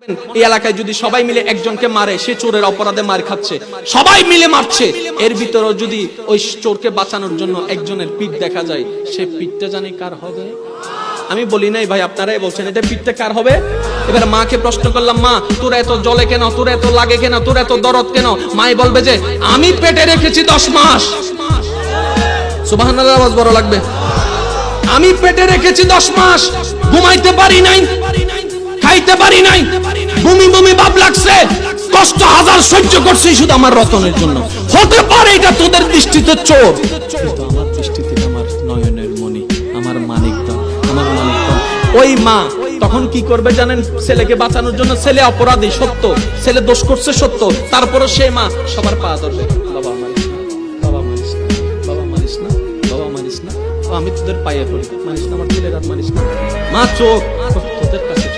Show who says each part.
Speaker 1: এই এলাকায় যদি সবাই মিলে একজনকে মারে, সে চোরের অপরাধে মার খাচ্ছে, সবাই মিলে মারছে, এর ভিতরেও যদি ওই চোরকে বাঁচানোর জন্য একজনের পিঠ দেখা যায়, সে পিঠটা জানি কার হবে? আমি বলি নাই ভাই, আপনারাই বলছেন এটা পিঠটা কার হবে। এবার মাকে প্রশ্ন করলাম, মা তোর এত জ্বলে কেন, তোর এত লাগে কেন, তোর এত দরদ কেন? মাই বলবে যে আমি পেটে রেখেছি 10 মাস। সুবহানাল্লাহ, আওয়াজ বড় লাগবে। আমি পেটে রেখেছি 10 মাস, ঘুমাইতে পারি নাই, খাইতে পারি নাই, বমি বমি ভাব লাগছে, কষ্ট হাজার সহ্য করছি শুধু আমার রতনের জন্য। হতে পারে এটা তোদের দৃষ্টিতে চোর, কিন্তু আমার দৃষ্টিতে আমার নয়নের মণি, আমার মানিকধন, আমার মানিকধন। ওই মা তখন কি করবে জানেন? ছেলেকে বাঁচানোর জন্য, ছেলে অপরাধী সত্য, ছেলে দোষ করছে সত্য, তারপরও সেই মা সবার পা ধরবে, বাবা মারিস না, বাবা মারিস না, বাবা মারিস না, বাবা মারিস না, আমি তোদের পায়ে পড়ি, মারিস না আমার ছেলের, আর মারিস না। মা চোখ তোদের কাছে